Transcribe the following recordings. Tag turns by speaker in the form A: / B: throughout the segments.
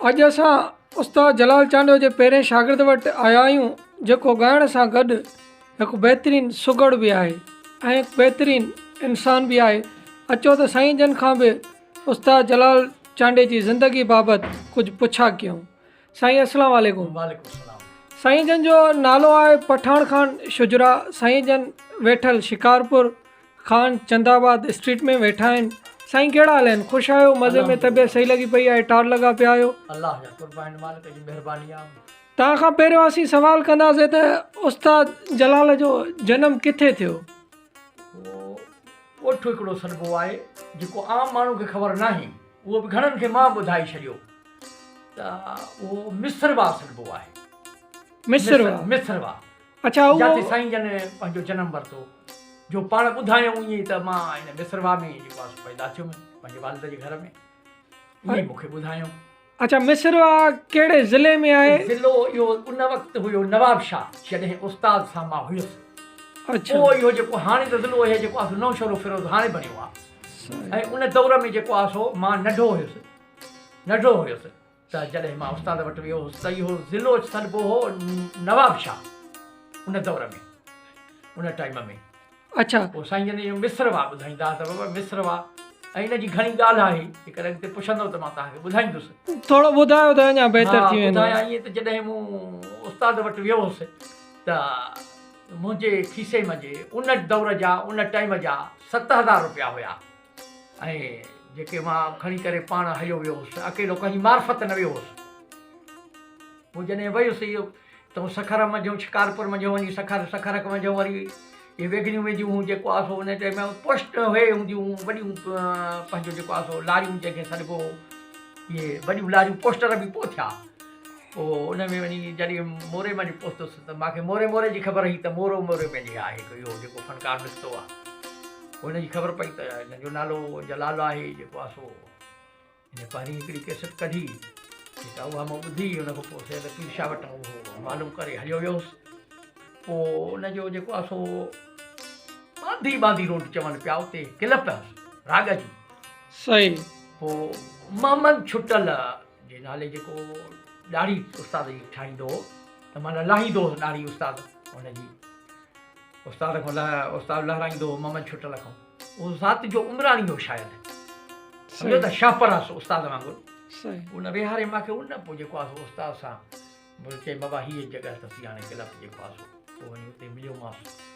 A: अॼु असां उस्ताद जलाल चांडो जे पहिरें शागिर्द वटि आया आहियूं जेको ॻाइण सां गॾु हिकु बहितरीनु सुगड़ बि आहे ऐं हिकु बहितरीनु इंसान बि आहे। अचो त साईं जन खां बि उस्ताद जलाल चांडे जी ज़िंदगी बाबति कुझु पुछा कयूं। साईं अस्सलाम वालेकुम।
B: वालेकुम सलाम।
A: साईं जन जो नालो आहे पठान खान शुजरा। साईं जन वेठल शिकारपुर खान चंदाबाद स्ट्रीट में वेठा आहिनि। साईं कहिड़ा हाल आहिनि? ख़ुशि आहियो? मज़े में? तबियत सही लॻी पई आहे? टार लॻा पिया आहियो?
B: अल्लाह जा कुर्बान, मालिक जी महिरबानी आहे।
A: तव्हां खां पहिरियों असीं सवाल कंदासीं त उस्ताद जलाल जो जनमु किथे थियो?
B: उहो ओठो हिकिड़ो सॾिबो आहे जेको आम माण्हू खे ख़बर नाहे, उहो बि घणनि खे मां ॿुधाए छॾियो त उहो मिसरवा सॾिबो आहे। मिसरवा।
A: अच्छा,
B: जिते साईं जन पंहिंजो जनमु वरितो, जो पाण ॿुधायूं ईअं त मां हिन मिसरवा में जेको आहे पैदा थियो पंहिंजे वालिद जे घर में, ईअं मूंखे ॿुधायूं।
A: अच्छा, मिसरवा कहिड़े ज़िले में आहे?
B: ज़िलो इहो उन वक़्तु हुयो नवाबशाह, जॾहिं उस्ताद सां मां हुयुसि।
A: अच्छा,
B: उहो इहो जेको हाणे त ज़िलो आहे जेको आहे नौशहरो फिरोज़ हाणे बणियो आहे। ऐं उन दौर में जेको आहे सो मां नंढो हुयुसि त जॾहिं मां उस्ताद वटि वियो हुउसि त इहो ज़िलो सॾिबो हो नवाबशाह उन दौर में, उन टाइम में।
A: अच्छा,
B: पोइ साईं जन इहो मिसरवा ॿुधाईंदा त बाबा मिसरवा, ऐं हिन जी घणी ॻाल्हि आहे, जेकर अॻिते पुछंदव त मां तव्हांखे ॿुधाईंदुसि।
A: थोरो ॿुधायो त अञा बहितर थी वेंदो।
B: ॿुधायां ईअं त जॾहिं मूं उस्ताद वटि वियो हुउसि त मुंहिंजे खीसे मंझि उन दौर जा उन टाइम जा 7,000 रुपया हुया, ऐं जेके मां खणी करे पाण हलियो वियो हुउसि, अकेलो कंहिंजी मार्फत न वियो हुउसि। पोइ जॾहिं वियुसि इहो त सखर मंझि शिकारपुर मंझि वञी सखर मंझि वरी इहे वेगड़ियूं वेंदियूं जेको आहे सो उन टाइम में पोस्ट हुए हूंदियूं वॾियूं, पंहिंजो जेको आहे सो लारियूं जंहिंखे सॾिबो, इहे वॾियूं लारियूं पोस्टर बि पोइ थिया। पोइ उन में वञी जॾहिं मोरे मंझि पहुतुसि त मूंखे मोरे जी ख़बर हुई त मोरे में आहे हिकु इहो जेको फनकार निकितो आहे। हुनजी ख़बर पई त हिन जो नालो जलाल आहे जेको आहे सो। हिन पहिरीं हिकिड़ी कैसेट कढी, जेका उहा मां ॿुधी, हुन खां पोइ सैद पीर शाह वटि उहो मालूम करे हलियो वियोसि। पोइ उनजो जेको आहे सो बांदी रोड चवनि पिया, उते क्लब राग जी।
A: सही।
B: पोइ मोहम्मद छुटल जे नाले जेको ॾाढ़ी उस्ताद जी ठाहींदो हो, त माना लाहींदो हो ॾाढ़ी उस्ताद, हुनजी उस्ताद खां उस्ताद लहराईंदो हो मोहम्मद छुटल खां। उहो ज़ात जो उमरानी हो शायदि, सम्झो त शाहपरास उस्ताद वांगुरु। उन विहारे मूंखे उन पोइ जेको आहे सो उस्ताद सां चई बाबा हीअ जॻह अथसि हाणे क्लब जेको आहे सो। पोइ वञी उते मिलियोमांसि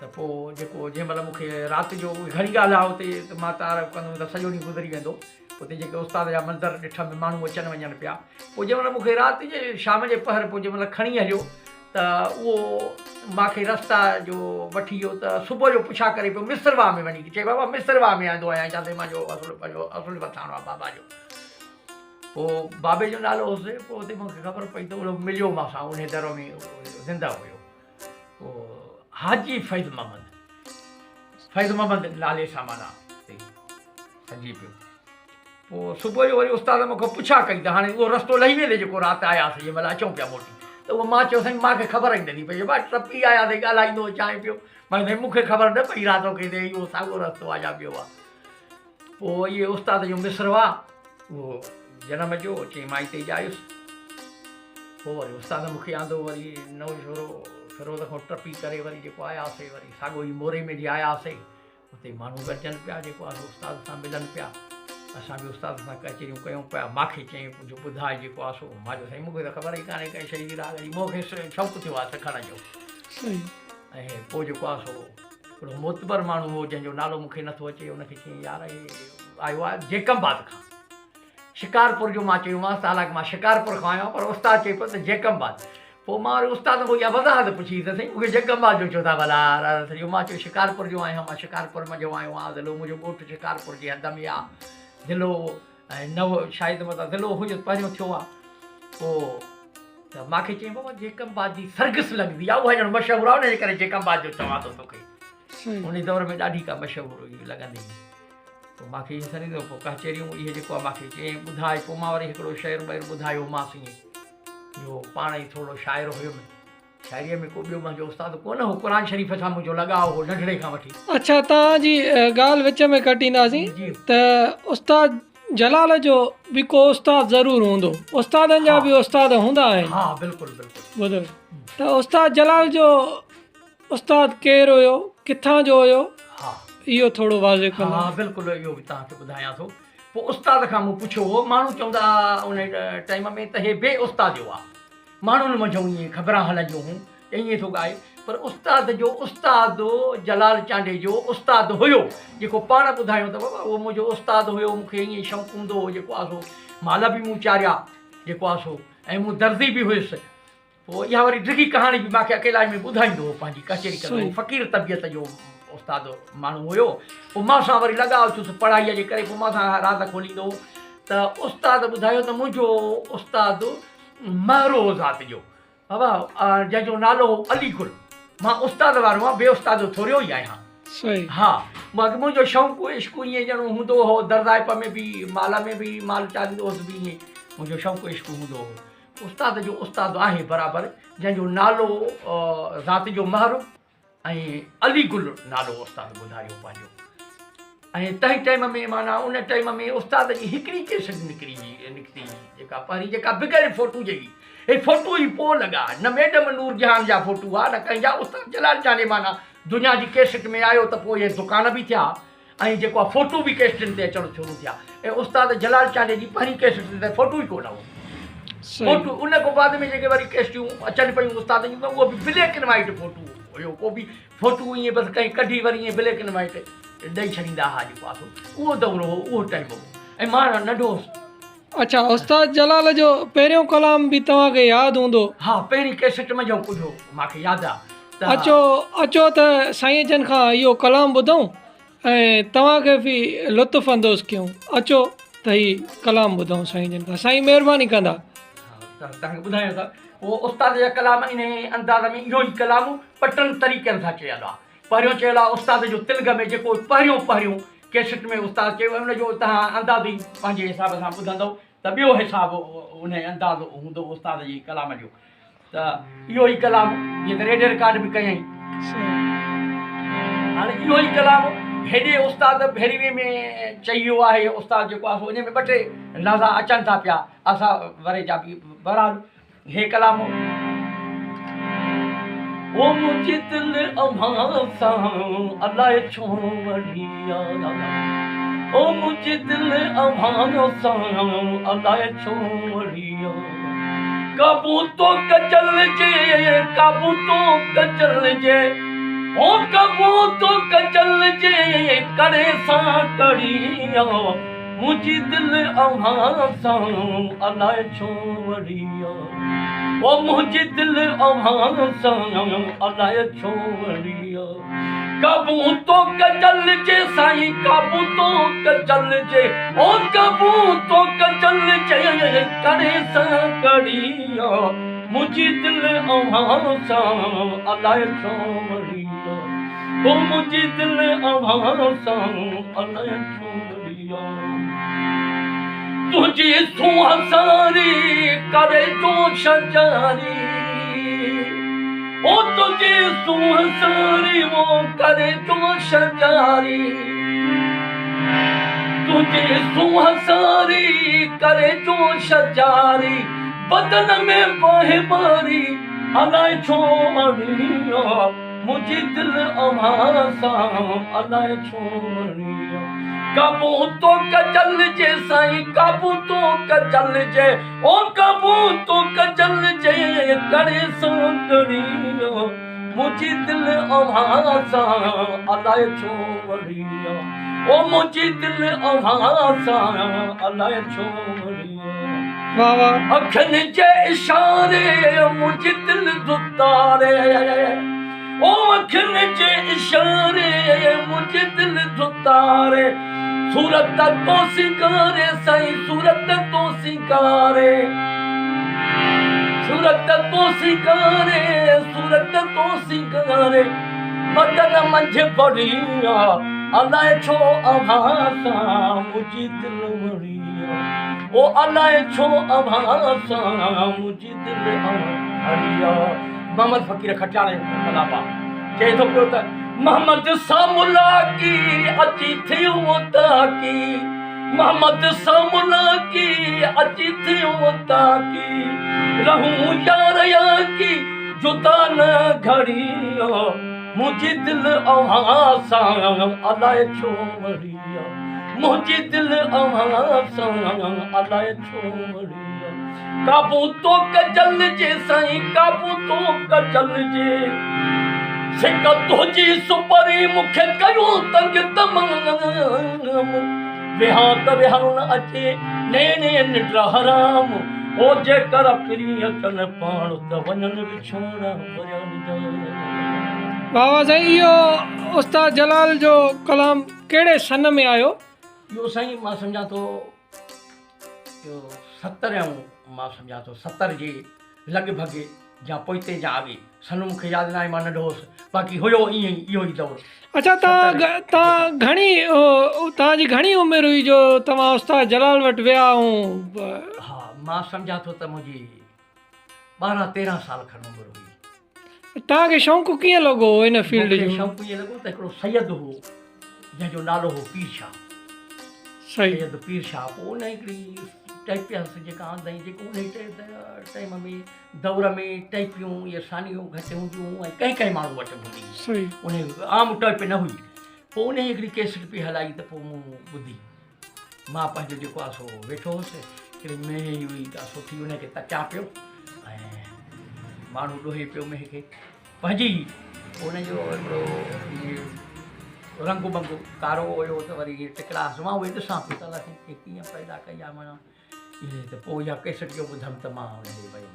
B: त पोइ जेको जंहिं महिल मूंखे राति जो घणी ॻाल्हि आहे उते त मां तारीफ़ कंदुमि त सॼो ॾींहुं गुज़री वेंदो। उते जेके उस्ताद जा मंदर ॾिठा में माण्हू अचनि वञनि पिया। पोइ जंहिं महिल मूंखे राति जे शाम जे पहर पोइ जंहिं महिल खणी हलियो त उहो मूंखे रस्ता जो वठी वियो त सुबुह जो पुछा करे पियो मिसरवा में वञी, चए बाबा मिसरवा में आंदो आहियां, जिते मुंहिंजो असुलु वठाणो आहे बाबा जो। पोइ बाबे जो नालो हुउसि। पोइ उते मूंखे ख़बर पई त उहो मिलियो मूंसां उन दर में ज़िंदा हुयो। पोइ हाजी फैज़ मोहम्मद नाले सां माना सॼी पियो। पोइ सुबुह जो वरी उस्ताद मूंखां पुछा कई त हाणे उहो रस्तो लही वेंदे जेको राति आयासीं जंहिं महिल अचूं पिया मोटी, त उहो मां चयो साईं मूंखे ख़बर ई नथी पई, भाई टपी आयासीं ॻाल्हाईंदो चाहे पियो, मां साईं मूंखे ख़बर न पई राति खे त इहो साॻियो रस्तो आया पियो आहे। पोइ इहे उस्ताद जो मिसरवा उहो जनम जो चई मां हिते ॼायुसि। पोइ वरी उस्ताद मूंखे आंदो वरी नौशहरो फिरोज़ खां टपी करे वरी जेको आयासीं, वरी साॻियो ई मोरे में जीअं आयासीं, उते माण्हू गॾिजनि पिया जेको आहे उस्ताद सां मिलनि पिया। असां बि उस्ताद सां कचरियूं कयूं पिया। मूंखे चई जो ॿुधाए जेको आहे सो। मां चयो साईं मूंखे त ख़बर ई कान्हे कंहिं शइ जी राग जी, मूंखे शौक़ु थियो आहे सिखण जो। ऐं पोइ जेको आहे सो हिकिड़ो मोतबर माण्हू हो जंहिंजो नालो मूंखे नथो अचे, हुनखे चई यार आयो आहे जेकमबाद खां, शिकारपुर जो। मां चयोमांसि हालांकि मां शिकारपुर खां आहियां, पर उस्ताद चए पियो त जेकमबाद। पोइ मां वरी उस्ताद खां इहा वज़ाहत पुछी त साईं मूंखे जेकमबाद जो छो था भला सॼो। मां चयो शिकारपुर जो आहियां, मां शिकारपुर में जो आयो आहियां, ज़िलो मुंहिंजो ॻोठु शिकारपुर जी हद में आहे, ज़िलो ऐं नव शायदि मतिलबु ज़िलो हुयो पहिरियों थियो आहे। पोइ त मूंखे चई बाबा जेकमबाद जी सरगस लॻंदी आहे, उहा ॼण मशहूरु आहे, उनजे करे जेकमबाद जो चवां थो तोखे। उन दौर में ॾाढी का मशहूरु हुई लॻंदी। पोइ मूंखे इहे सरींदो पोइ कचरियूं इहे जेको आहे मूंखे चई ॿुधाए। पोइ मां वरी हिकिड़ो शेर ॿुधायो मांसि ईअं, जो पाण ई थोरो शाइर हुयुमि। शाइरीअ में को ॿियो मुंहिंजो उस्ताद कोन हो, क़ुरान शरीफ़ सां मुंहिंजो लॻाव हो नंढड़े खां वठी।
A: अच्छा, तव्हांजी ॻाल्हि विच में कटींदासीं त उस्ताद जलाल जो बि को उस्तादु ज़रूरु हूंदो, उस्तादनि जा बि उस्ताद हूंदा आहिनि।
B: हा बिल्कुलु बिल्कुलु।
A: ॿुधो त उस्ताद जलाल जो उस्तादु केरु हुयो, किथां जो हुयो,
B: हा
A: इहो थोरो वाज़े कंदो।
B: हा बिल्कुलु इहो बि तव्हांखे ॿुधायां थो। पोइ उस्ताद खां मूं पुछियो हो, माण्हू चवंदा उन टाइम में त हे बे उस्ताद जो आहे, माण्हुनि मंझि ईअं ख़बरां हलंदियूं हुयूं ईअं थो ॻाए, पर उस्ताद जो उस्ताद जलाल चांडे जो उस्ताद हुयो, जेको पाण ॿुधायो अथव उहो मुंहिंजो उस्ताद हुयो। मूंखे ईअं शौक़ु हूंदो हो जेको आहे सो माला बि मूं चाढ़िया जेको आहे सो, ऐं मूं दर्दी बि हुयुसि। पोइ इहा वरी डिघी कहाणी बि मूंखे अकेला में ॿुधाईंदो हो, पंहिंजी कचेरी कंदो, फ़क़ीर तबियत जो उस्ताद माण्हू हुयो। पोइ मां सां वरी लॻाव थियुसि पढ़ाईअ जे करे, पोइ मां सां राति खोलींदो हो। त उस्ताद ॿुधायो त मुंहिंजो उस्ताद महरो ज़ात जो बाबा, जंहिंजो नालो अली गुल। मां उस्ताद वारो आहियां, ॿिए उस्ताद थोरियो ई आहियां।
A: सही।
B: हा मूंखे मुंहिंजो शौक़ु इश्क़ु ईअं ॼणो हूंदो हो, दरदाइप में बि माला में बि माल चालींदो हुउसि बि ईअं मुंहिंजो शौक़ु इश्क़ु हूंदो हो। उस्ताद जो उस्ताद आहे बराबरि, जंहिंजो नालो ज़ात जो महर ऐं अली गुल नालो उस्ताद ॿुधायो पंहिंजो। ऐं तंहिं टाइम में माना उन टाइम में उस्ताद जी हिकिड़ी केसट निकिती जेका पहिरीं जेका बग़ैर फोटू जेकी, हे फोटू ई पोइ लॻा, न मैडम नूर जहान जा फोटू आहे न कंहिंजा, उस्ताद जलाल चांडे माना दुनिया जी केसट में आयो त पोइ इहे दुकान बि थिया ऐं जेको आहे फोटू बि केसटनि ते अचणु शुरू थिया। ऐं उस्ताद जलाल चांडे जी पहिरीं केसट ते फोटू ई कोन हो, फोटू उन खां बाद में जेके वरी केसटियूं अचनि पियूं उस्ताद जूं, उहो बि ब्लैक एंड वाइट फोटू हुयो, को बि फोटू ईअं बसि कंहिं कढी वरी ईअं ब्लैक एंड वाइट ॾेई छॾींदा हुआ जेको आहे उहो दौरु हो, उहो टाइम हो। ऐं मां नंढो हुउसि।
A: अच्छा, उस्ताद जलाल जो पहिरियों कलाम बि तव्हांखे यादि हूंदो?
B: हा पहिरीं केसट में जो ॿुधो मूंखे यादि आहे।
A: अचो त साईं जन खां इहो कलाम ॿुधूं ऐं तव्हांखे बि लुत्फ़ु अंदोज़ कयूं। अचो त हीउ कलाम ॿुधूं साईं जन खां, साईं महिरबानी कंदा।
B: त तव्हांखे ॿुधायां त उहो उस्ताद जा कलाम इन अंदाज़ में इहो ई कलाम पटनि तरीक़नि सां चयल आहे। पहिरियों चयल आहे उस्ताद जो तिलग में, जेको पहिरियों केसट में उस्ताद चयो हुनजो तव्हां अंदाज़ ई पंहिंजे हिसाब सां ॿुधंदव त ॿियो हिसाबु उन अंदाज़ हूंदो उस्ताद जे कलाम जो। त इहो ई कलाम जीअं त रेडियो रिकॉर्ड बि कयईं, हाणे इहो ई कलाम हेॾे उस्ताद भेरीवे में चई वियो आहे। उस्ताद जेको आहे उन में ॿ टे लफ़्ज़ अचनि था पिया असां वरे जा बि, बहरहाल हे कलाम ओ मुझे दिल अभासा अलाए छो वरिया, ओ मुझे दिल अभासा अलाए छो वरिया, काबू तो कचल जे, काबू तो कचल जे, ओ काबू तो कचल जे करे सा करिया, मुझे दिल अभासा अलाए छो वरिया, ओ मुझे दिल अभासा अलाए छो वरिया, काबू तो कचल जे साईं, काबू तो कचल जे, ओ काबू तो कचल जे करे सा करिया, मुझे दिल अभासा अलाए छो वरिया, ओ मुझे दिल अभासा अलाए छो वरिया, तुझे सुहासारी करे तो शजारी, ओ तुझे सुहासारी वो करे तो शजारी, तुझे सुहासारी करे तो शजारी, बदन में बाहे मारी अलाए छो वरिया, मुझे दिल अभासा अलाए छो वरिया, काबू तो कचल जे साईं, काबू तो कचल जे, ओ काबू तो कचल जे करे सो करिया, मुझे दिल अभासा अलाए छो वरिया, ओ मुझे दिल अभासा अलाए छो वरिया,
A: वाह वाह।
B: अखियुनि जे इशारे मुझे दिल दुतारे, ओ अखियुनि जे इशारे मुझे दिल दुतारे, सूरत तो सिंगारे साईं, सूरत तो सिंगारे, सूरत तो सिंगारे, सूरत तो सिंगारे, बदन मंझि पड़िया अलाए छो अभासा मुझे दिल वरिया, ओ अलाए छो अभासा मुझे दिल वरिया। मोहम्मद फ़कीर खटाणे कलापा चए थो पियो त मोहम्मद सां मुलाकी अची थियो ताकी, मोहम्मद सामुना की अची थियो ताकी रहूं यार या की जुदा न घड़िया मुझे दिल अवासा अलाए छो मरिया मुझे दिल अवासा अलाए छो मरिया काबू तो कजल जे साईं काबू तो कजल जे सिक तुझी सुपरी मूंखे कयो तंग तमाम विहा त विहां न अचे नेने निंड हराम ओ जेकर फिरी अचनि पाण त वञनि विछोड़ा
A: वाह वाह साईं, इहो उस्ताद जलाल जो कलाम कहिड़े सन में आयो?
B: इहो साईं मां सम्झां थो इहो 70 मां सम्झां थो 70 जे लॻभॻि या पोइते या अॻे सन मूंखे यादि न आहे, मां नंढो हुउसि, बाक़ी हुयो ईअं ई इहो ई दौरु।
A: अच्छा, तव्हां तव्हांजी घणी उमिरि हुई जो तव्हां उस्ताद जलाल वटि विया ऐं?
B: हा, मां सम्झां थो त मुंहिंजी 12-13 साल खनि उमिरि हुई।
A: तव्हांखे शौक़ु कीअं लॻो हिन फील्ड जो?
B: शौक़ु ईअं लॻो त हिकिड़ो सैयद हो जंहिंजो नालो हो पीर शाह।
A: सही।
B: सैयद पीर शाह। पोइ उन हिकिड़ी टाइपियस जेका आंदई जेको उन टाइम में दौर में टाइपियूं इहे सानियूं घटि हूंदियूं ऐं कंहिं माण्हू वटि हूंदी
A: सही।
B: उन आम टाइप न हुई। पोइ उन हिकिड़ी कैसेट पई हलाई त पोइ मूं ॿुधी। मां पंहिंजो जेको आहे सो वेठो हुउसि, हिकिड़ी मेंह हुई त सुठी उनखे तकिया पियो ऐं माण्हू ॾोहे पियो मेंह खे पंहिंजी। उनजो हिकिड़ो रंग बंग कारो हुयो त वरी टिकड़ा मां उहे ॾिसां पियो त अलाए कीअं पैदा कई आहे माना इहे। त पोइ इहा कैसेट जो ॿुधमि त मां हुनखे भई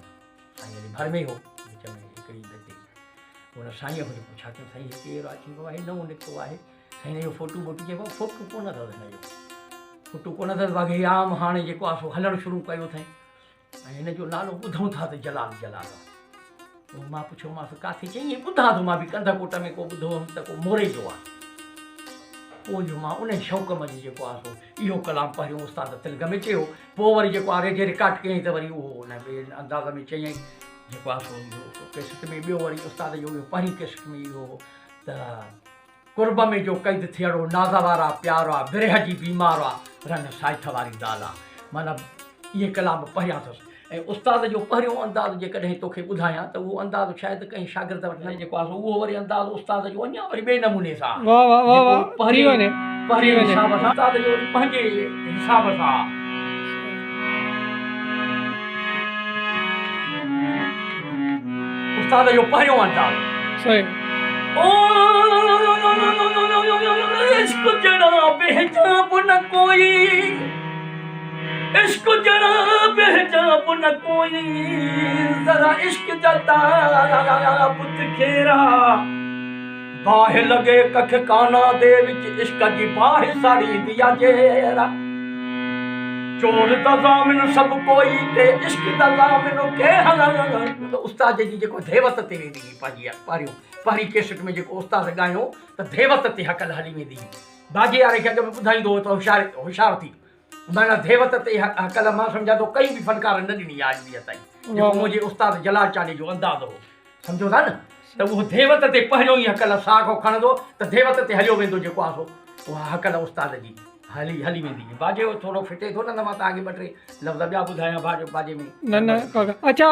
B: साईं हली भर में हो विच में हिकिड़ी गते हुन साईंअ खे पुछा कयो, साईं हिते अहिड़ो अची वियो आहे नओं निकितो आहे साईं इहो फोटू वोटू चइबो फोटू कोन अथव हिनजो, फोटू कोन अथव बाक़ी आम हाणे जेको आहे सो हलणु शुरू कयो अथई ऐं हिन जो नालो ॿुधूं था त जलाल जलाल आहे। पोइ मां पुछियोमांसि किथे, चई ईअं ॿुधां थो मां बि कंधकोट में को ॿुधो हुअमि त को मोरे जो आहे। पोइ जो मां उन शौक़ में जेको आहे सो इहो कलाम पहिरियों उस्ताद तिलक में चयो, पोइ वरी जेको आहे रेडियो रिकॉर्ड कयईं त वरी उहो उन ॿिए अंदाज़ में चयईं जेको आहे सो कैसेट में। ॿियो वरी उस्ताद जो इहो पहिरीं कैसेट में इहो त कुर्ब में जो क़ैद थियणो नाज़ वारा प्यार आहे बिरह जी बीमार आहे रन साइथ वारी दाल आहे, माना इहे कलाम पहिरियां अथसि। ऐं उस्ताद जो पहिरियों अंदाज़ जेकॾहिं तोखे ॿुधायां त उहो अंदाज़ शायदि कंहिं शागिर्द वटि न जेको आहे सो उहो वरी अंदाज़ उस्ताद जो अञा वरी ॿिए नमूने सां पहिरीं हिसाब सां उस्ताद जो वरी पंहिंजे हिसाब सां। उस्ताद जो पहिरियों अंदाज़ इश्क जड़ा बेहजाब न कोई, इश्क जड़ा बेहजाब न कोई, जरा इश्क जता पुत खेरा बाह लगे कख काना दे विच इश्क जी बाह साड़ी दिया जेरा चोर दा ज़ामिन सब कोई ते इश्क दा ज़ामिन के हला। उस्ताद जी जेको देवत ते वेंदी पंहिंजी पहिरीं कैसेट में जेको उस्ताद ॻायो त देवत ते हकल हली वेंदी। बाजे वारे खे अॻ में ॿुधाईंदो हो त होशियार थी, माना देवत ते हकल मां सम्झा थो कई बि फनकार न ॾिनी आहे अॼु ॾींहं ताईं। जेको मुंहिंजे उस्ताद जलाल चांडी जो अंदाज़ हो, सम्झो था न, त उहो देवत ते पहिरियों ई हकल साॻो खणंदो त देवत ते हलियो वेंदो जेको आहे सो उहा हकल उस्ताद जी हली वेंदी। बाजे थोरो फिटे थो न, मां तव्हांखे ॿ टे लफ़्ज़ ॿिया ॿुधायां बाजे में
A: न। अच्छा,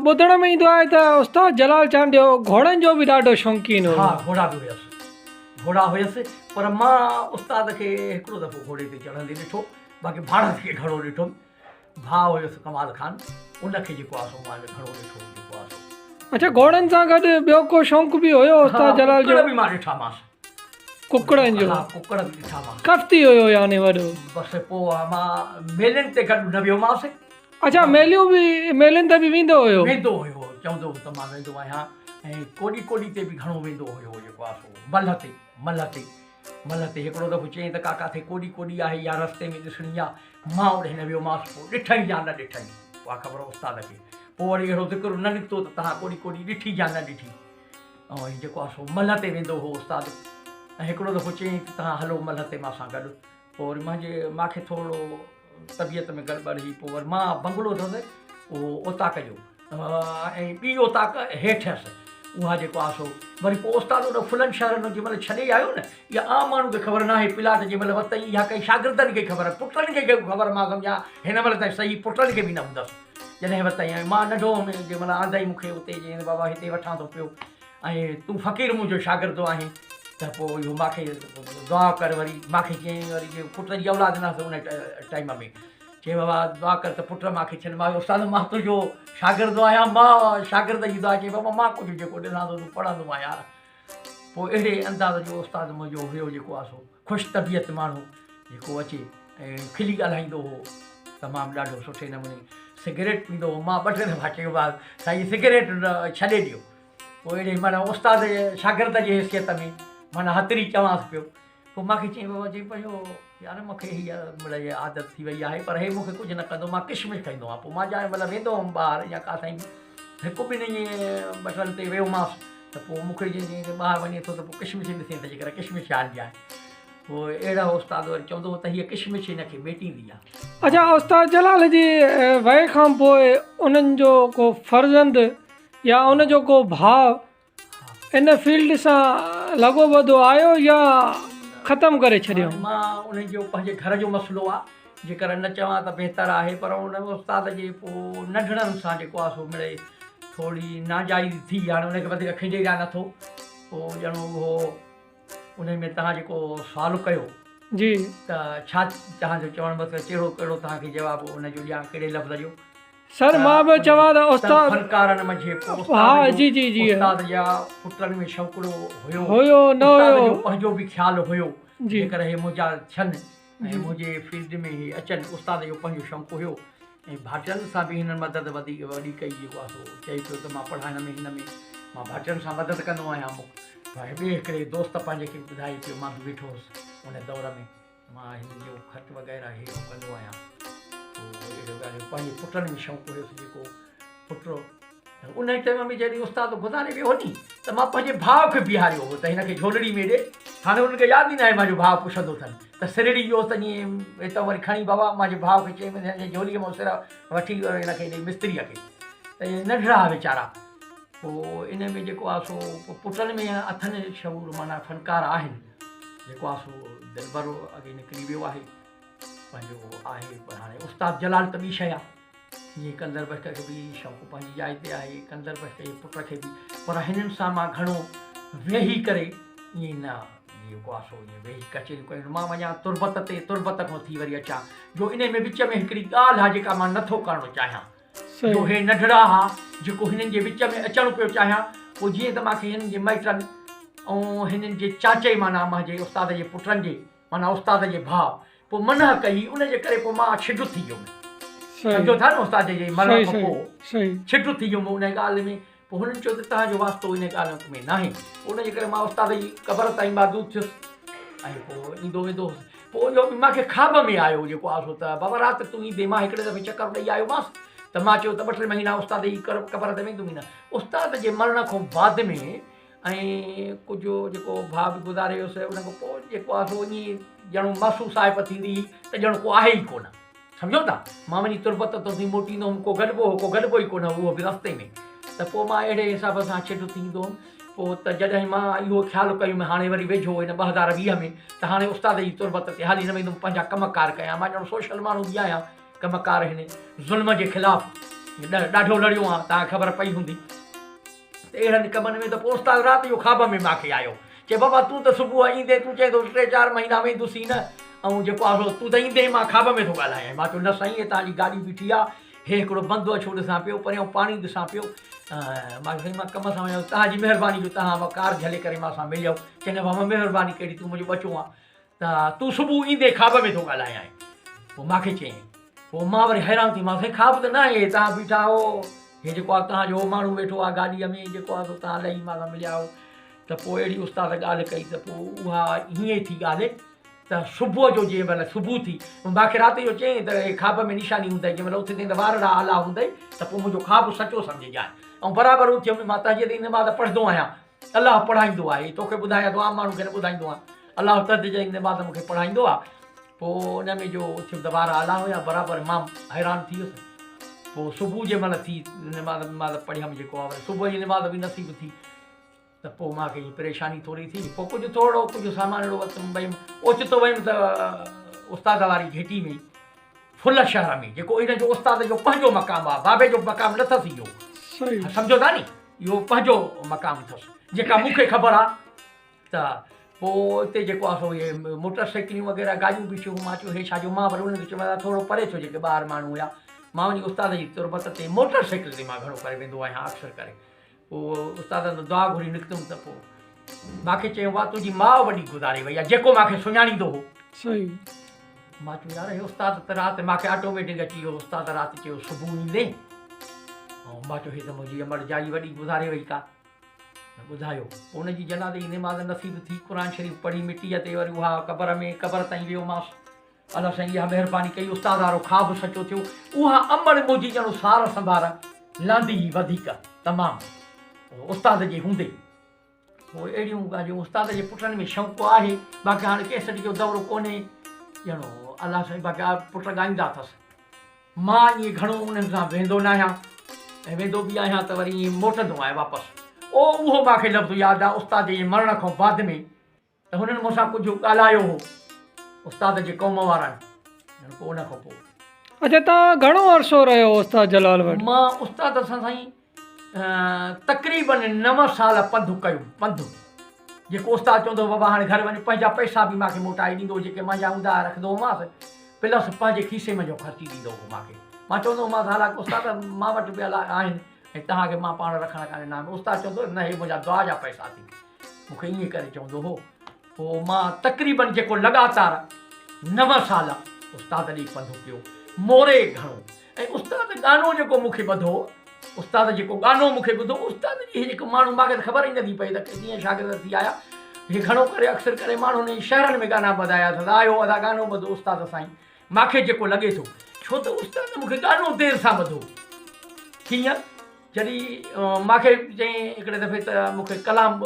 A: ॿुधण में ईंदो आहे त उस्ताद जलाल चांड जो घोड़नि जो बि ॾाढो शौक़ीन हो।
B: हा, घोड़ा बि हुयसि, पर मां उस्ताद खे हिकिड़ो दफ़ो घोड़े ते चढ़ंदे ॾिठो, बाक़ी भारत खे घणो ॾिठो। भाउ हुयुसि कमाल खान, उनखे जेको आहे सो मां घणो ॾिठो जेको आहे सो।
A: अच्छा, घोड़नि सां गॾु ॿियो को शौक़ु बि हुयो उस्ताद जलाल जो?
B: बि मां ॾिठामांसि,
A: कुकड़नि जो?
B: कुकड़ बि ॾिठामांसि।
A: कफ़्ती हुयो यानी वॾो? बसि।
B: पोइ मां मेलनि ते गॾु न वियोमांसि।
A: अच्छा, मेलनि ते बि वेंदो हुयो?
B: चवंदो हो त मां वेंदो आहियां। ऐं कोॾी ते बि घणो वेंदो हुयो जेको आहे सो मल्ह ते हिकिड़ो दफ़ो चयईं त काका थे कोॾी आहे या रस्ते में ॾिसणी आहे, मां ओॾे न वियोमांसि। पोइ ॾिठई या न ॾिठई उहा ख़बर उस्ताद खे। पोइ वरी अहिड़ो ज़िक्र न निकितो त तव्हां कोॾी ॾिठी या न ॾिठी। ऐं जेको आहे सो मल्ह ते वेंदो हो उस्ताद। ऐं हिकिड़ो दफ़ो चयईं त तव्हां हलो मल्ह ते मां सां गॾु। पोइ वरी मूंखे थोरो तबियत में गड़बड़ हुई, पोइ वरी मां बंगलो अथसि उहो ओताक जो ऐं ॿी ओताक हेठि हुअसि। उहा जेको आहे सो वरी पोइ उस्ताद उन फुलनि शहरनि जंहिं महिल छॾे आयो न, इहा आम माण्हू खे ख़बर न आहे। प्लाट जंहिं महिल वरितई इहा कई शागिर्दनि खे ख़बर आहे, पुटनि खे ख़बर, मां सम्झा हिन महिल ताईं सही पुटनि खे बि न हूंदसि जॾहिं वरितई। ऐं मां नंढो हुउमि जंहिं महिल आंदई मूंखे उते जीअं बाबा हिते वठां थो पियो ऐं तूं फ़क़ीर मुंहिंजो शागिर्दु आहीं, त पोइ इहो मूंखे दुआ कर। वरी मूंखे चयईं वरी जे पुट जी औलाद न उन टाइम में चई बाबा दुआ कर त पुट मूंखे छॾ। मां उस्ताद मां तुंहिंजो शागिर्दु आहियां, मां शागिर्द जी दुआ। चई बाबा मां कुझु जेको ॾिसां थो तूं पढ़ंदो आहियां यार। पोइ अहिड़े अंदाज़ जो उस्ताद मुंहिंजो हुयो जेको आहे सो ख़ुशि तबियत माण्हू जेको अचे ऐं खिली ॻाल्हाईंदो हो तमामु ॾाढो सुठे नमूने। सिगरेट पींदो हो, मां 2 टे दफ़ा चयो आहे साईं सिगरेट छॾे ॾियो। पोइ अहिड़े माना उस्ताद शागिर्द जी हैसियत में माना हथरी चवांसि पियो। पोइ मूंखे चई बाबा चई पियो यार मूंखे हीअ मिड़ई आदत थी वई आहे, पर हे मूंखे कुझु न कंदो, मां किशमिश खाईंदो आहियां। पोइ मां जंहिं महिल वेंदो हुउमि ॿाहिरि या काथां हिकु ॿिनि ईअं बटन ते वियोमांसि त पोइ मूंखे जीअं ॿाहिरि वञे थो त पोइ किशमिश ॾिसे त जेकर किशमिश हालजी आहे। पोइ अहिड़ा उस्ताद वरी चवंदो हो त हीअ किशमिश हिनखे मेटींदी आहे।
A: अच्छा उस्ताद जलाल जी वए खां पोइ उन्हनि जो को फर्ज़ंद या उनजो को भाउ इन फील्ड सां लॻो ॿधो आयो या ख़तमु करे छॾियो?
B: मां उनजो पंहिंजे घर जो मसइलो आहे, जेकर न चवां त बहितर आहे। पर उन उस्ताद जे पोइ नंढड़नि सां जेको आहे सो मिड़ई थोरी नाजाइज़ थी, हाणे उनखे वधीक खिंडेरिया नथो। पोइ ॼणो उहो उन में तव्हां जेको सुवालु कयो
A: जी
B: त छा तव्हांजो चवणु मतिलबु कहिड़ो तव्हांखे जवाबु उनजो ॾियां, कहिड़े लफ़्ज़ जो?
A: सर मां बि चवां त उस्ताद
B: फनकारनि मंझि
A: हा जी जी जी
B: उस्ताद जा पुटनि में शौक़ड़ो
A: हुयो न हुयो
B: पंहिंजो बि ख़्यालु हुयो
A: जी।
B: जेकर हे मुंहिंजा थियनि ऐं मुंहिंजे फील्ड में हे अचनि, उस्ताद जो पंहिंजो शौक़ु हुयो। ऐं भाटियुनि सां बि हिननि मदद वॾी कई जेको आहे सो चई पियो त मां पढ़ाइण में हिन में मां भाटियुनि सां मदद कंदो आहियां। ॿिए हिकिड़े दोस्त पंहिंजे खे ॿुधाई पियो, मां बि वेठो हुउसि उन दौर में, मां हिन जो ख़र्चु वग़ैरह हे कंदो आहियां। पोइ अहिड़ो ॻाल्हि पंहिंजे पुटनि में शौक़ु हुयुसि जेको पुटु उन टाइम में जॾहिं उस्ताद गुज़ारे वियो नी त मां पंहिंजे भाउ खे बीहारियो हो त हिनखे झोलड़ी में ॾे। हाणे हुनखे यादि ई न आहे मुंहिंजो भाउ पुछंदो अथनि त सिरड़ी जो त ईअं हितां वरी खणी बाबा मुंहिंजे भाउ खे चई हिन झोलीअ मां सिर वठी हिनखे ॾे मिस्त्रीअ खे, त इहे नंढड़ा वीचारा। पोइ इन में जेको आहे सो पुटनि में अथनि शऊर माना फनकार आहिनि, जेको आहे सो दिलबर अॻे निकिरी वियो आहे पंहिंजो आहे। पर हाणे उस्ताद जलाल त ॿी शइ आहे, ईअं कंदड़ बश्त खे बि शौक़ु पंहिंजी जाइ ते आहे, कंदड़ बश्त जे पुट खे बि। पर हिननि सां मां घणो वेही करे ईअं न जेको आहे सो ईअं वेही कचेरियूं कयूं। मां वञा तुरबत खां थी वरी अचां, जो इन में विच में हिकिड़ी ॻाल्हि आहे जेका मां नथो करणु चाहियां, जो हे नंढड़ा हा जेको हिननि जे विच में अचणु पियो चाहियां। पोइ जीअं त मूंखे हिननि जे माइटनि ऐं हिननि जे चाचे माना मुंहिंजे उस्ताद जे पुटनि जे माना उस्ताद जे भाउ पोइ मनह कई, उनजे करे पोइ मां छिॾु थी वियुमि। सम्झो था न उस्ताद जे मरण खां पोइ छिॾु थी वियुमि उन ॻाल्हि में। पोइ हुननि चयो त तव्हांजो वास्तो इन ॻाल्हि में न आहे। उनजे करे मां उस्ताद जी क़बर ताईं मादूद थियुसि ऐं पोइ ईंदो वेंदो हुउसि। पोइ इहो बि मूंखे ख़्वाब में आयो जेको आहे सो त बाबा राति तूं ईंदे, मां हिकिड़े दफ़े चकर ॾेई आयोमांसि त मां चयो त 2-3 महीना उस्ताद जी क़बर ते वेंदुमि न। उस्ताद जे मरण खां बाद में ऐं कुझु जेको भाउ बि गुज़ारे वियुसि, उन खां पोइ जेको आहे सो ईअं ॼणो महसूसु आहे थींदी त ॼणो को आहे ई कोन। सम्झो था, मां वञी तुरबत तो थी मोटींदो हुउमि, को गॾिबो ई कोन, उहो बि रस्ते में। त पोइ मां अहिड़े हिसाब सां छिॾु थींदो हुउमि। पोइ त जॾहिं मां इहो ख़्यालु कयुमि हाणे वरी वेझो हिन 2020 में त हाणे उस्ताद जी तुरबत ते हाली न वेंदुमि, पंहिंजा कमकार कयां। मां ॼणो सोशल माण्हू बि आहियां, कमकार हिन ज़ुल्म जे ख़िलाफ़ु ॾाढो लड़ियो आहे, तव्हांखे ख़बर पई हूंदी। त अहिड़नि कमनि में त पोइ उस्ताद राति जो ख़्वाब में मूंखे आयो, चए बाबा तूं त सुबुह ईंदे तूं चए थो 3-4 महीना वेंदुसीं न, ऐं जेको आहे तूं त ईंदे मां ख़्वाब में थो ॻाल्हायां। मां चयो न साईं, तव्हांजी गाॾी बीठी आहे, हे हिकिड़ो बंदो अछो ॾिसां पियो, परियां पाणी ॾिसां पियो। मां साईं मां कम सां वञा, तव्हांजी महिरबानी जो तव्हां कार झले करे मां सां मिलियो। चवंदा बाबा महिरबानी कहिड़ी, तूं मुंहिंजो बचो आहे, त तूं सुबुह ईंदे ख़्वाब में थो ॻाल्हायां। पोइ मूंखे चयईं, पोइ मां वरी हैरान थी, मां साईं ख़्वाब त न आहे, तव्हां बीठा हो, हे जेको आहे तव्हांजो माण्हू वेठो आहे गाॾीअ में जेको आहे तव्हां लही मां सां मिलिया हो। त पोइ अहिड़ी उस्ताद ॻाल्हि कई त पोइ उहा हीअं थी ॻाल्हि त सुबुह जो जंहिं महिल सुबुह थी, मूंखे राति जो चयईं त हे ख़्वाब में निशानी हूंदई, जंहिं महिल उथंदे त वारड़ा आला हूंदई त पोइ मुंहिंजो ख़्वाब सचो सम्झिजांइ। ऐं बराबरि उथियुमि, मां तहजीद ईंदे मां त पढ़ंदो आहियां, अलाह पढ़ाईंदो आहे, तोखे ॿुधायां थो, आम माण्हू खे न ॿुधाईंदो आहे, अलाह तहजीद ईंदे मां त मूंखे पढ़ाईंदो आहे। पोइ उन में जो उथियुमि त वार आला हुया, बराबरि मां हैरान थी वियुसि। पोइ सुबुह जे महिल थी निमाज़ पढ़ियमि जेको आहे, सुबुह जी निमाज़ बि नसीब थी। त पोइ मूंखे हीअ परेशानी थोरी थी पोइ कुझु थोरो कुझु सामान अहिड़ो वरितुमि भई ओचितो वयुमि त उस्ताद वारी घेटी में फुल शहर में जेको इन जो उस्ताद जो पंहिंजो मक़ामु आहे बाबे जो मक़ामु न अथसि इहो
A: सही
B: सम्झो था नी इहो पंहिंजो मक़ामु अथसि जेका मूंखे ख़बर आहे त पोइ हिते जेको आहे सो इहे मोटर साइकिलियूं वग़ैरह गाॾियूं बीठियूं मां चयो हे छा जो मां वरी उन्हनि खे चयो थोरो परे छो जेके ॿार माण्हू हुया मां वञी उस्ताद जी तुरबत ते मोटर साइकिल ते मां घणो करे वेंदो आहियां अक्सर करे पोइ उस्ताद दुआ घुरी निकितुमि त पोइ मूंखे चयो वाह तुंहिंजी माउ वॾी गुज़ारे वई आहे जेको मूंखे सुञाणींदो हो
A: सही
B: मां चयो यार हे उस्ताद त राति मूंखे ऑटोमेटिक अची वियो उस्ताद राति चयो सुबुह ईंदे ऐं मां चयो हे त मुंहिंजी अमर जाई वॾी गुज़ारे वई का ॿुधायो पोइ हुनजी जनाज़े ईंदे मां त नसीब थी क़ुर शरीफ़ पढ़ी मिटीअ ते वरी उहा क़बर में क़बर ताईं वियोमांसि अलाह साईं इहा महिरबानी कई उस्ताद वारो ख़्वाबु सचो थियो उहा अमर मुंहिंजी ॼणो सार संभार लांदी वधीक तमामु उस्ताद जे हूंदे पोइ अहिड़ियूं ॻाल्हियूं उस्ताद जे पुटनि में शौक़ु आहे बाक़ी हाणे कैसेट जो दौरो कोन्हे ॼणो अलाह साईं बाक़ी पुट ॻाईंदा अथसि मां ईअं घणो उन्हनि सां वेंदो न आहियां ऐं वेंदो बि आहियां त वरी ईअं मोटंदो आहियां वापसि उहो मूंखे लफ़्ज़ यादि आहे उस्ताद जे मरण खां बाद में त हुननि मूंसां कुझु ॻाल्हायो हो उस्ताद जे क़ौम वारनि पोइ उन खां पोइ
A: अच्छा तव्हां घणो अरसो रहियो उस्ताद जलाल वटि
B: मां उस्ताद सां साईं तक़रीबन 9 साल पंधु कयो पंधु जेको उस्ताद चवंदो बाबा हाणे घर वञी पंहिंजा पैसा बि मूंखे मोटाए ॾींदो जेके मुंहिंजा हूंदा रखंदो हुउमांसि प्लस पंहिंजे खीसे में जो ख़र्ची ॾींदो हो मूंखे मां चवंदो हुउमांसि हालांकि उस्ताद मां वटि बि आहिनि ऐं तव्हांखे मां पाण रखण कान्हे न उस्ताद चवंदो न हे मुंहिंजा दुआ जा पैसा थी मूंखे ईअं करे चवंदो हो पोइ मां तक़रीबन जेको लॻातार 9 साल उस्ताद ॾे पंधु कयो मोरे घणो ऐं उस्ताद गानो जेको मूंखे ॿुधो उस्ताद जेको गानो मूंखे ॿुधो उस्ताद जी जेको माण्हू मूंखे ख़बर ई नथी पई त कीअं शागिर्द थी आया हे घणो करे अक्सर करे माण्हुनि शहरनि में गाना ॿुधाया अथसि आयो अदा गानो ॿुधो उस्ताद साईं मूंखे जेको लॻे थो छो त उस्ताद मूंखे गानो देरि सां ॿुधो कीअं जॾहिं मूंखे चई हिकिड़े दफ़े त मूंखे कलाम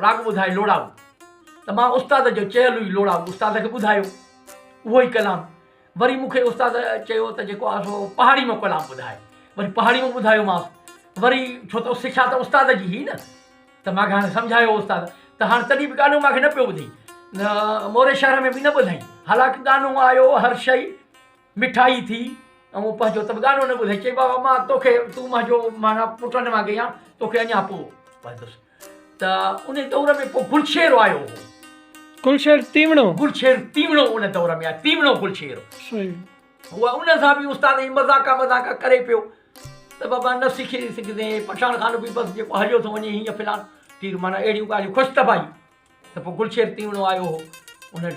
B: राग ॿुधाए लोड़ाऊ त मां उस्ताद जो चयल हुई लोड़ाऊ उस्ताद खे ॿुधायो उहो ई कलाम वरी मूंखे उस्ताद चयो त जेको आहे सो पहाड़ी में कलाम ॿुधाए वरी पहाड़ी में ॿुधायोमांसि वरी छो त सिखिया त उस्ताद जी ही न त मूंखे हाणे सम्झायो उस्ताद त हाणे तॾहिं बि गानो मूंखे न पियो ॿुधई मोरे शहर में बि न ॿुधाई हालांकि गानो आयो हर शइ मिठाई थी ऐं पंहिंजो त गानो न ॿुधाई चई बाबा मां तोखे तूं मुंहिंजो माना पुटनि वांगुरु आहियां तोखे अञा पोइ वधुसि त उन दौर में पोइ गुलशेर आयो हो
A: गुलशेर तीवणो
B: उन दौर में आहे तीवणो गुलशेर
A: सही
B: उहा उन सां बि उस्ताद जी मज़ाक़ करे पियो त बाबा न सिखी सघंदे पठाण खान बि बसि जेको हलियो थो वञे हीअं फ़िलहालु तीर माना अहिड़ियूं ॻाल्हियूं ख़ुशि त भाई त पोइ गुलशेर तीवणो आयो हो उन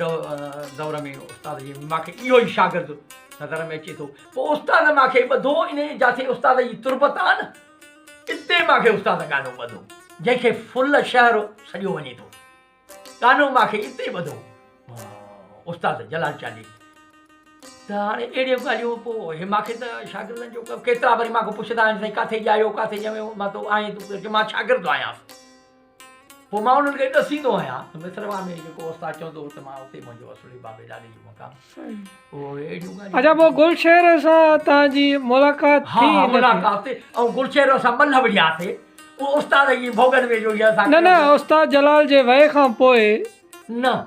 B: दौर में उस्ताद जी मूंखे इहो ई शागिर्दु नज़र में अचे थो पोइ उस्ताद मूंखे ॿधो इन जिथे उस्ताद जी तुरबत आहे न हिते मूंखे उस्ताद गानो ॿधो जंहिंखे फुल शहर सॼो वञे थो गानो मूंखे हिते ॿधो उस्ताद जलाल चांदी त हाणे अहिड़ियूं ॻाल्हियूं पोइ हे मूंखे त शागिर्दनि जो केतिरा वरी मूंखे पुछंदा आहिनि साईं किथे ॼायो किथे ॼमियो मां तो आहीं तूं मां शागिर्दु आहियां पोइ मां उन्हनि खे ॾसींदो आहियां मिसरवा में जेको उस्ताद चवंदो हो त मां उते मुंहिंजो असली बाबे ॾाॾे जो मक़ाम पोइ अहिड़ियूं ॻाल्हियूं
A: अच्छा पोइ गुलशेर सां तव्हांजी मुलाक़ात थी
B: मुलाक़ात ऐं गुलशेर सां मल्ह वियासीं उहो उस्ताद जी भोगन में जो
A: न उस्ताद जलाल जे वए खां पोइ
B: न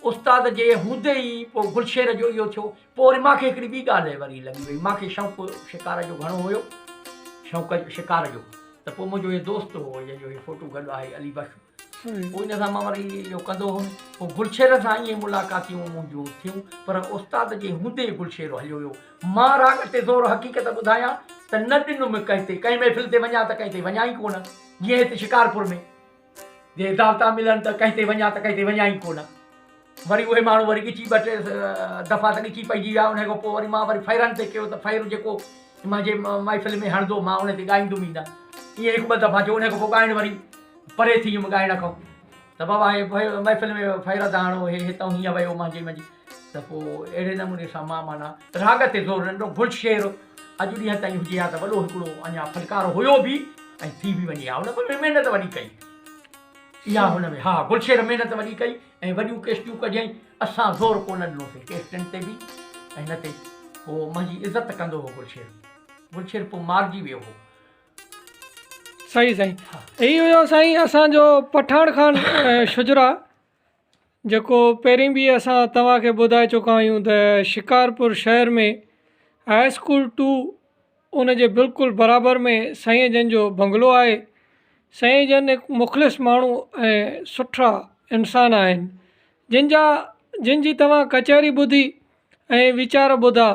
B: उस्ताद जे हूंदे ई पोइ गुलशेर जो इहो थियो पोइ वरी मूंखे हिकिड़ी ॿी ॻाल्हि वरी लॻी वई मूंखे शौक़ु शिकार जो घणो हुयो शौक़ु शिकार जो त पोइ मुंहिंजो इहो दोस्त हो जंहिंजो इहो फोटो गॾु आहे अली बख्श पोइ इन सां मां वरी इहो कंदो हुउमि पोइ गुलशेर सां ईअं मुलाक़ातियूं मुंहिंजियूं थियूं पर उस्ताद जे हूंदे गुलशेर हलियो हुयो मां राग ते ज़ोर हक़ीक़त ॿुधायां त न ॾिनुमि कंहिं महफ़िल ते वञा त कंहिं ते वञा ई कोन जीअं हिते शिकारपुर में जे दावता मिलनि त कंहिं ते वञा त कंहिं ते वञा ई कोन वरी उहे माण्हू वरी ॻिची 2-3 दफ़ा त ॻिची पइजी विया उन खां पोइ वरी मां वरी फ़ैरनि ते कयो त फ़ैर जेको मुंहिंजे महफ़िल में हणंदो मां उन ते ॻाईंदुमि ई न ईअं 1-2 दफ़ा जो उन खां पोइ ॻाइणु वरी परे थी वियुमि ॻाइण खां त बाबा हे महफ़िल में फ़ैर था हणो हे हितां हीअं वियो मुंहिंजी त पोइ अहिड़े नमूने सां मां माना राग ते ज़ोर नंढो गुलशेर अॼु ॾींहं ताईं हुजे हा त वॾो हिकिड़ो अञा फनकार हुयो बि ऐं थी बि वञे हा हुन में महिनत वॾी कई इहा हुन में हा गुलशेर महिनत वॾी कई ऐं वॾियूं केस्टियूं कढियईं असां ज़ोर कोन ॾिनोसीं केस्टनि ते बि ऐं न ते पोइ मुंहिंजी इज़त कंदो हो गुलशेर पोइ मारिजी वियो हो
A: सही साईं इहो हुयो साईं असांजो पठाण खान शुजरा जेको पहिरीं बि असां तव्हांखे ॿुधाए चुका आहियूं त शिकारपुर शहर में हाई स्कूल 2 उन जे बिल्कुलु बराबरि में साईं जन जो बंगलो आहे। साईं जन हिकु मुख़लिस माण्हू ऐं सुठा इंसान आहिनि जिन जी तव्हां कचहरी ॿुधी ऐं वीचार ॿुधा